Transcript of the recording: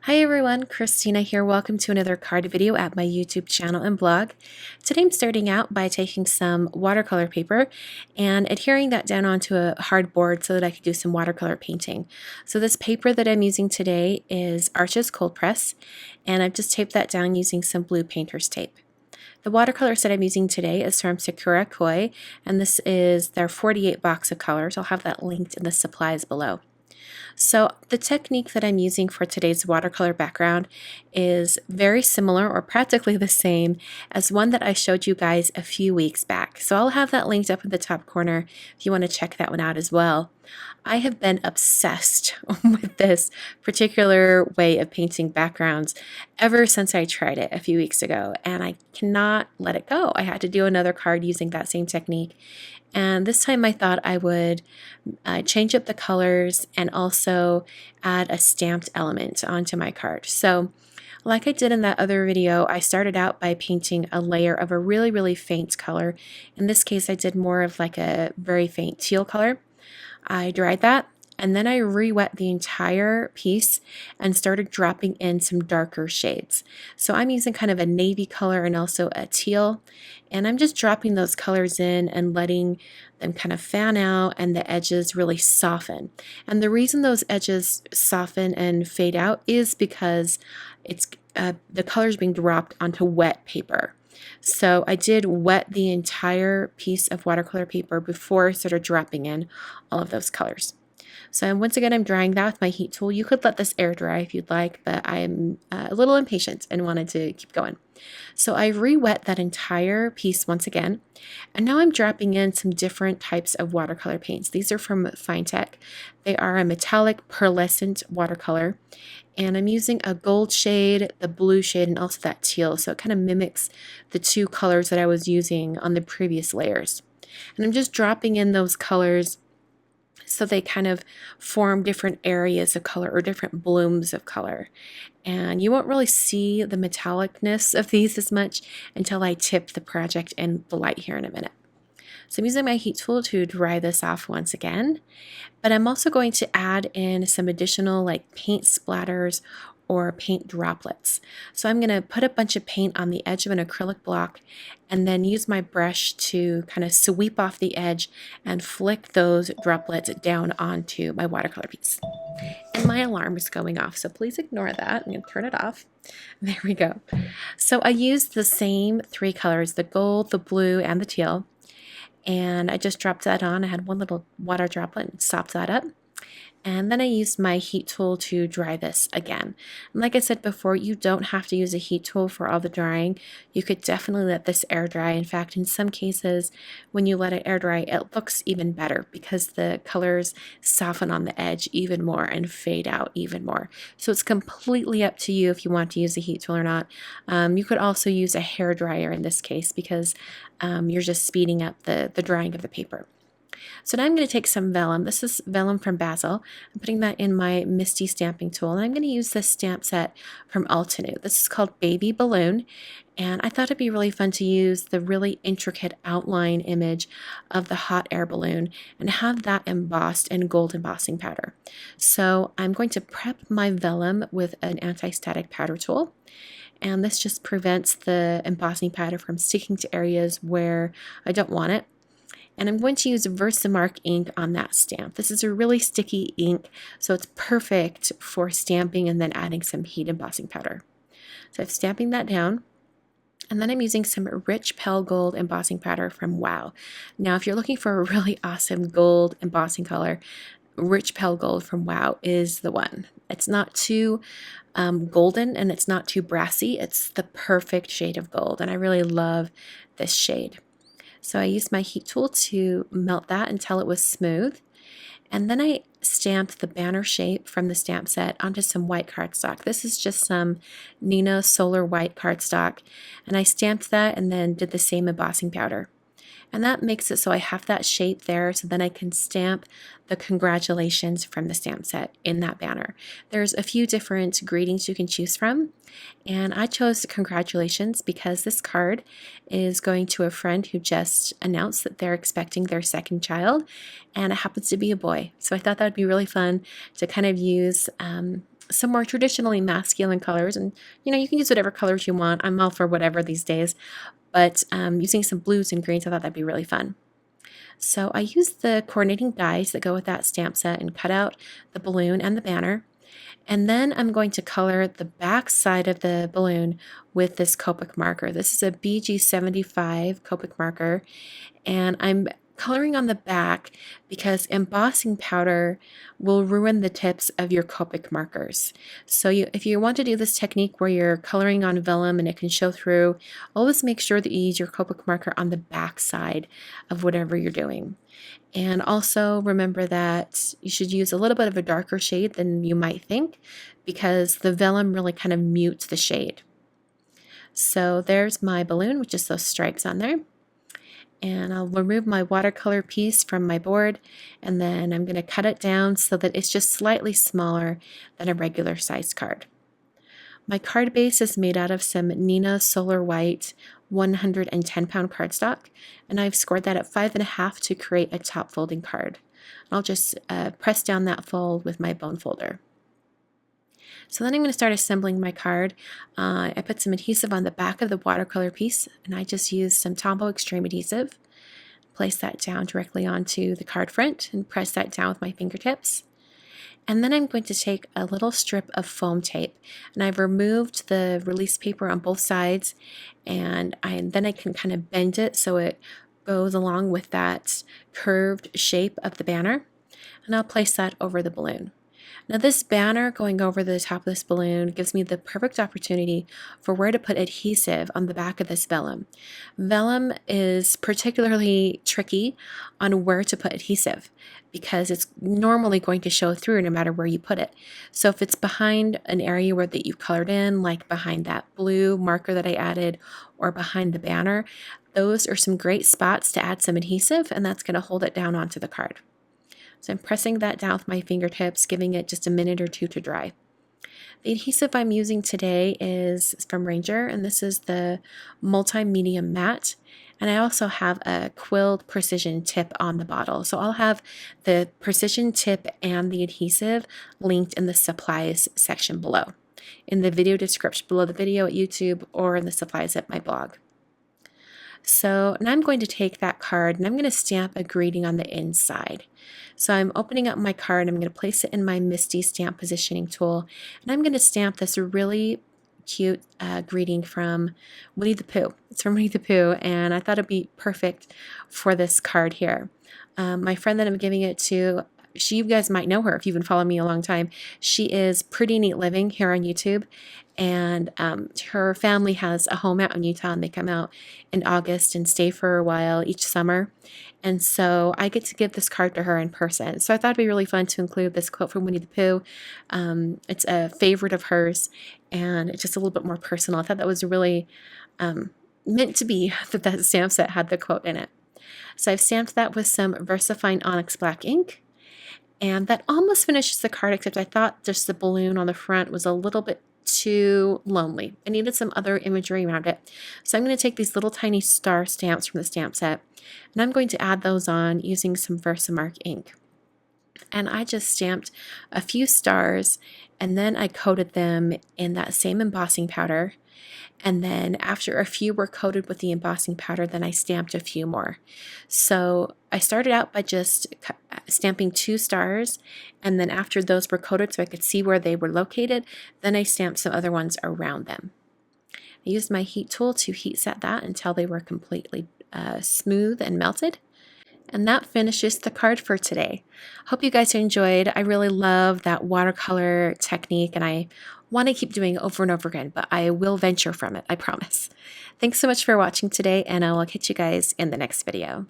Hi everyone, Christina here. Welcome to another card video at my YouTube channel and blog. Today I'm starting out by taking some watercolor paper and adhering that down onto a hard board so that I could do some watercolor painting. So this paper that I'm using today is Arches Cold Press, and I've just taped that down using some blue painter's tape. The watercolors that I'm using today is from Sakura Koi, and this is their 48 box of colors. I'll have that linked in the supplies below. So the technique that I'm using for today's watercolor background is very similar or practically the same as one that I showed you guys a few weeks back. So I'll have that linked up in the top corner if you want to check that one out as well. I have been obsessed with this particular way of painting backgrounds ever since I tried it a few weeks ago, and I cannot let it go. I had to do another card using that same technique, and this time I thought I would change up the colors and also add a stamped element onto my card. So like I did in that other video, I started out by painting a layer of a really faint color. In this case, I did more of like a very faint teal color. I dried that, and then I re-wet the entire piece and started dropping in some darker shades. So I'm using kind of a navy color and also a teal, and I'm just dropping those colors in and letting them kind of fan out and the edges really soften. And the reason those edges soften and fade out is because it's the colors being dropped onto wet paper. So I did wet the entire piece of watercolor paper before I started dropping in all of those colors. So once again, I'm drying that with my heat tool. You could let this air dry if you'd like, but I'm a little impatient and wanted to keep going. So I re-wet that entire piece once again, and now I'm dropping in some different types of watercolor paints. These are from Finetec. They are a metallic pearlescent watercolor, and I'm using a gold shade, the blue shade, and also that teal, so it kind of mimics the two colors that I was using on the previous layers. And I'm just dropping in those colors so they kind of form different areas of color or different blooms of color. And you won't really see the metallicness of these as much until I tip the project in the light here in a minute. So I'm using my heat tool to dry this off once again, but I'm also going to add in some additional like paint splatters or paint droplets. So I'm going to put a bunch of paint on the edge of an acrylic block and then use my brush to kind of sweep off the edge and flick those droplets down onto my watercolor piece. And my alarm is going off, so please ignore that. I'm going to turn it off. There we go. So I used the same three colors, the gold, the blue, and the teal. And I just dropped that on. I had one little water droplet and sopped that up. And then I used my heat tool to dry this again. And like I said before, you don't have to use a heat tool for all the drying. You could definitely let this air dry. In fact, in some cases, when you let it air dry, it looks even better because the colors soften on the edge even more and fade out even more. So it's completely up to you if you want to use a heat tool or not. You could also use a hair dryer in this case because you're just speeding up the drying of the paper. So now I'm going to take some vellum. This is vellum from Basil. I'm putting that in my Misty stamping tool, and I'm going to use this stamp set from Altenew. This is called Baby Balloon, and I thought it'd be really fun to use the really intricate outline image of the hot air balloon and have that embossed in gold embossing powder. So I'm going to prep my vellum with an anti-static powder tool. And this just prevents the embossing powder from sticking to areas where I don't want it. And I'm going to use Versamark ink on that stamp. This is a really sticky ink, so it's perfect for stamping and then adding some heat embossing powder. So I'm stamping that down, and then I'm using some rich pale gold embossing powder from Wow. Now, if you're looking for a really awesome gold embossing color, rich pale gold from Wow is the one. It's not too golden and it's not too brassy. It's the perfect shade of gold, and I really love this shade. So I used my heat tool to melt that until it was smooth. And then I stamped the banner shape from the stamp set onto some white cardstock. This is just some Neenah Solar White cardstock. And I stamped that and then did the same embossing powder. And that makes it so I have that shape there, so then I can stamp the congratulations from the stamp set in that banner. There's a few different greetings you can choose from, and I chose congratulations because this card is going to a friend who just announced that they're expecting their second child, and it happens to be a boy. So I thought that would be really fun to kind of use some more traditionally masculine colors, and you can use whatever colors you want. I'm all for whatever these days, but using some blues and greens, I thought that'd be really fun. So I used the coordinating dies that go with that stamp set and cut out the balloon and the banner. And then I'm going to color the back side of the balloon with this Copic marker. This is a BG75 Copic marker, and I'm coloring on the back because embossing powder will ruin the tips of your Copic markers. So if you want to do this technique where you're coloring on vellum and it can show through, always make sure that you use your Copic marker on the back side of whatever you're doing. And also remember that you should use a little bit of a darker shade than you might think, because the vellum really kind of mutes the shade. So there's my balloon with just those stripes on there. And I'll remove my watercolor piece from my board, and then I'm going to cut it down so that it's just slightly smaller than a regular size card. My card base is made out of some Neenah Solar White 110-pound cardstock, and I've scored that at 5.5 to create a top folding card. I'll just press down that fold with my bone folder. So then I'm going to start assembling my card. I put some adhesive on the back of the watercolor piece, and I just used some Tombow Extreme adhesive. Place that down directly onto the card front and press that down with my fingertips. And then I'm going to take a little strip of foam tape, and I've removed the release paper on both sides, and then I can kind of bend it so it goes along with that curved shape of the banner, and I'll place that over the balloon. Now this banner going over the top of this balloon gives me the perfect opportunity for where to put adhesive on the back of this vellum. Vellum is particularly tricky on where to put adhesive because it's normally going to show through no matter where you put it. So if it's behind an area where that you've colored in, like behind that blue marker that I added or behind the banner, those are some great spots to add some adhesive, and that's going to hold it down onto the card. So I'm pressing that down with my fingertips, giving it just a minute or two to dry. The adhesive I'm using today is from Ranger, and this is the multi-medium matte. And I also have a quilled precision tip on the bottle. So I'll have the precision tip and the adhesive linked in the supplies section below, in the video description below the video at YouTube, or in the supplies at my blog. So now I'm going to take that card and I'm going to stamp a greeting on the inside. So I'm opening up my card, I'm going to place it in my MISTI stamp positioning tool, and I'm going to stamp this really cute greeting from Winnie the Pooh. It's from Winnie the Pooh, and I thought it'd be perfect for this card here. My friend that I'm giving it to, you guys might know her if you've been following me a long time. She is Pretty Neat Living here on YouTube, and her family has a home out in Utah, and they come out in August and stay for a while each summer. And so I get to give this card to her in person. So I thought it'd be really fun to include this quote from Winnie the Pooh. It's a favorite of hers, and it's just a little bit more personal. I thought that was really meant to be that stamp set had the quote in it. So I've stamped that with some VersaFine Onyx Black ink. And that almost finishes the card, except I thought just the balloon on the front was a little bit too lonely. I needed some other imagery around it. So I'm going to take these little tiny star stamps from the stamp set, and I'm going to add those on using some Versamark ink. And I just stamped a few stars, and then I coated them in that same embossing powder. And then after a few were coated with the embossing powder, then I stamped a few more. So I started out by just stamping 2 stars, and then after those were coated so I could see where they were located, then I stamped some other ones around them. I used my heat tool to heat set that until they were completely smooth and melted. And that finishes the card for today. Hope you guys enjoyed. I really love that watercolor technique, and I want to keep doing it over and over again, but I will venture from it, I promise. Thanks so much for watching today, and I will catch you guys in the next video.